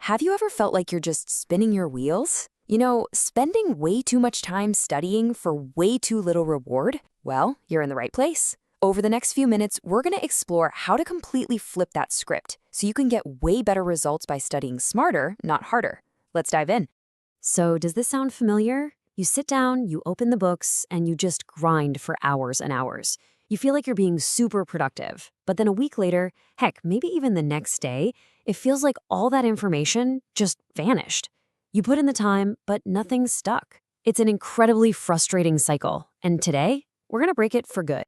Have you ever felt like you're just spinning your wheels? You know, spending way too much time studying for way too little reward? Well, you're in the right place. Over the next few minutes, we're going to explore how to completely flip that script so you can get way better results by studying smarter, not harder. Let's dive in. So, does this sound familiar? You sit down, you open the books, and you just grind for hours and hours. You feel like you're being super productive. But then a week later, heck, maybe even the next day, it feels like all that information just vanished. You put in the time, but nothing's stuck. It's an incredibly frustrating cycle. And today, we're going to break it for good.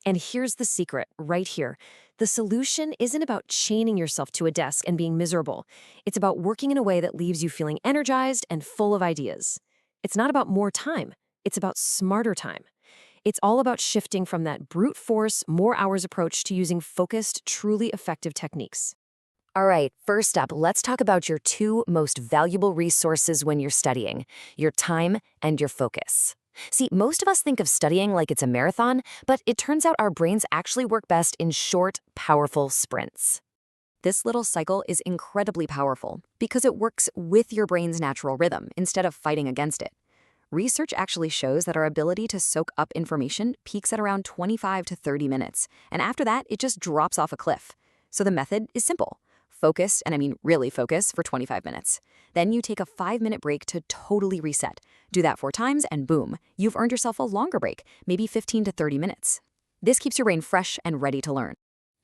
And here's the secret right here. The solution isn't about chaining yourself to a desk and being miserable. It's about working in a way that leaves you feeling energized and full of ideas. It's not about more time. It's about smarter time. It's all about shifting from that brute force, more hours approach to using focused, truly effective techniques. All right, first up, let's talk about your two most valuable resources when you're studying, your time and your focus. See, most of us think of studying like it's a marathon, but it turns out our brains actually work best in short, powerful sprints. This little cycle is incredibly powerful because it works with your brain's natural rhythm instead of fighting against it. Research actually shows that our ability to soak up information peaks at around 25 to 30 minutes, and after that, it just drops off a cliff. So the method is simple. Focus, and I mean really focus, for 25 minutes. Then you take a 5-minute break to totally reset. Do that 4 times and boom, you've earned yourself a longer break, maybe 15 to 30 minutes. This keeps your brain fresh and ready to learn.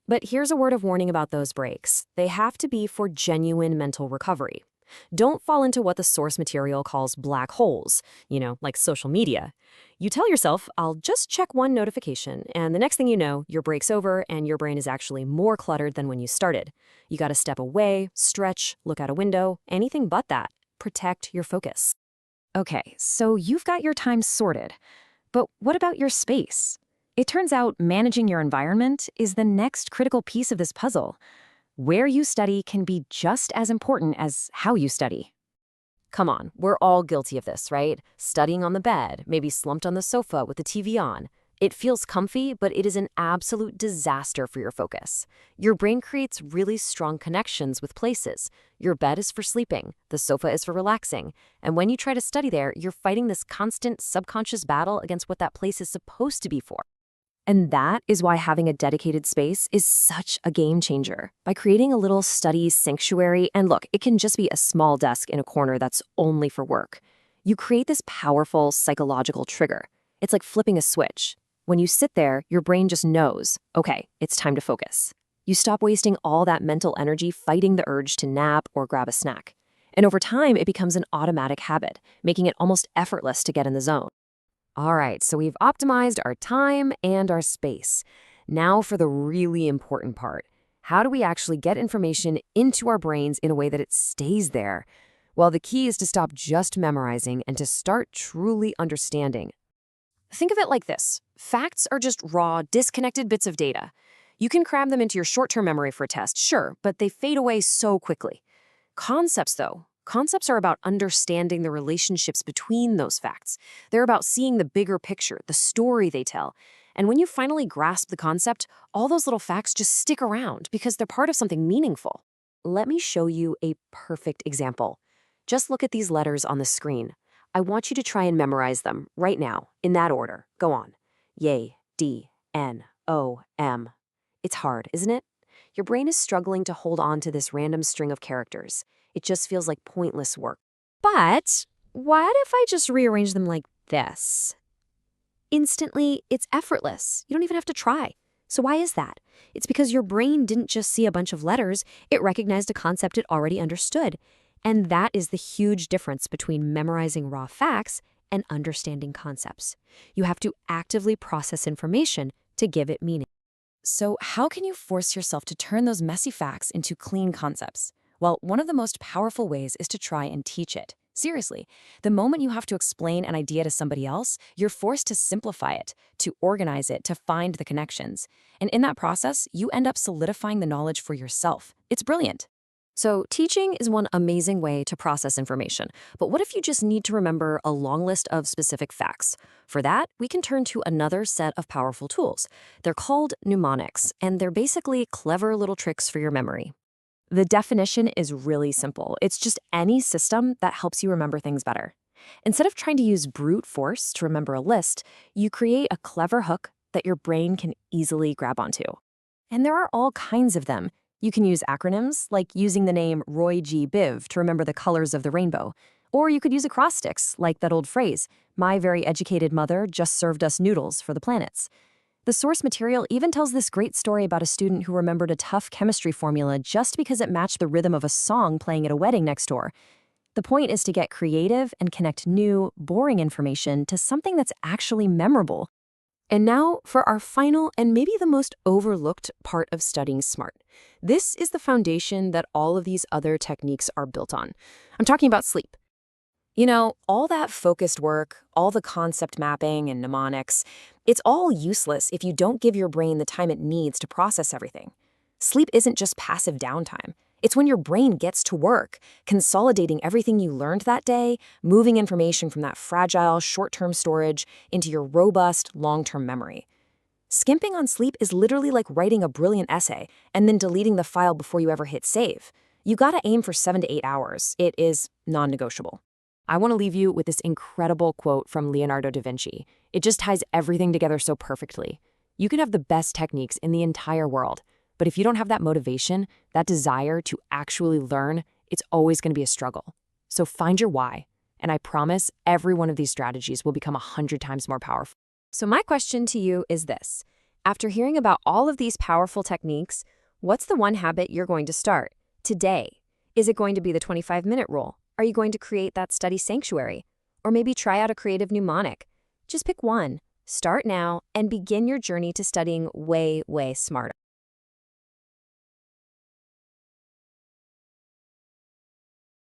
But here's a word of warning about those breaks. They have to be for genuine mental recovery. Don't fall into what the source material calls black holes, like social media. You tell yourself, I'll just check one notification, and the next thing you know, your break's over and your brain is actually more cluttered than when you started. You gotta step away, stretch, look out a window, anything but that. Protect your focus. Okay, so you've got your time sorted. But what about your space? It turns out managing your environment is the next critical piece of this puzzle. Where you study can be just as important as how you study. Come on, we're all guilty of this, right? Studying on the bed, maybe slumped on the sofa with the TV on. It feels comfy, but it is an absolute disaster for your focus. Your brain creates really strong connections with places. Your bed is for sleeping, the sofa is for relaxing, and when you try to study there, you're fighting this constant subconscious battle against what that place is supposed to be for. And that is why having a dedicated space is such a game changer. By creating a little study sanctuary, and look, it can just be a small desk in a corner that's only for work. You create this powerful psychological trigger. It's like flipping a switch. When you sit there, your brain just knows, okay, it's time to focus. You stop wasting all that mental energy fighting the urge to nap or grab a snack. And over time, it becomes an automatic habit, making it almost effortless to get in the zone. All right, so we've optimized our time and our space. Now for the really important part. How do we actually get information into our brains in a way that it stays there? Well, the key is to stop just memorizing and to start truly understanding. Think of it like this. Facts are just raw, disconnected bits of data. You can cram them into your short-term memory for a test, sure, but they fade away so quickly. Concepts, though. Concepts are about understanding the relationships between those facts. They're about seeing the bigger picture, the story they tell. And when you finally grasp the concept, all those little facts just stick around because they're part of something meaningful. Let me show you a perfect example. Just look at these letters on the screen. I want you to try and memorize them right now, in that order. Go on. Y, D, N, O, M. It's hard, isn't it? Your brain is struggling to hold on to this random string of characters. It just feels like pointless work. But what if I just rearrange them like this? Instantly, it's effortless. You don't even have to try. So why is that? It's because your brain didn't just see a bunch of letters, it recognized a concept it already understood. And that is the huge difference between memorizing raw facts and understanding concepts. You have to actively process information to give it meaning. So how can you force yourself to turn those messy facts into clean concepts? Well, one of the most powerful ways is to try and teach it. Seriously, the moment you have to explain an idea to somebody else, you're forced to simplify it, to organize it, to find the connections. And in that process, you end up solidifying the knowledge for yourself. It's brilliant. So teaching is one amazing way to process information. But what if you just need to remember a long list of specific facts? For that, we can turn to another set of powerful tools. They're called mnemonics, and they're basically clever little tricks for your memory. The definition is really simple. It's just any system that helps you remember things better. Instead of trying to use brute force to remember a list, you create a clever hook that your brain can easily grab onto. And there are all kinds of them. You can use acronyms, like using the name Roy G. Biv to remember the colors of the rainbow. Or you could use acrostics, like that old phrase, "My very educated mother just served us noodles for the planets." The source material even tells this great story about a student who remembered a tough chemistry formula just because it matched the rhythm of a song playing at a wedding next door. The point is to get creative and connect new, boring information to something that's actually memorable. And now for our final and maybe the most overlooked part of studying smart. This is the foundation that all of these other techniques are built on. I'm talking about sleep. You know, all that focused work, all the concept mapping and mnemonics, it's all useless if you don't give your brain the time it needs to process everything. Sleep isn't just passive downtime. It's when your brain gets to work, consolidating everything you learned that day, moving information from that fragile, short-term storage into your robust, long-term memory. Skimping on sleep is literally like writing a brilliant essay and then deleting the file before you ever hit save. You gotta aim for 7 to 8 hours. It is non-negotiable. I want to leave you with this incredible quote from Leonardo da Vinci. It just ties everything together so perfectly. You can have the best techniques in the entire world, but if you don't have that motivation, that desire to actually learn, it's always going to be a struggle. So find your why, and I promise every one of these strategies will become 100 times more powerful. So my question to you is this. After hearing about all of these powerful techniques, what's the one habit you're going to start today? Is it going to be the 25-minute rule? Are you going to create that study sanctuary? Or maybe try out a creative mnemonic? Just pick one. Start now and begin your journey to studying way, way smarter.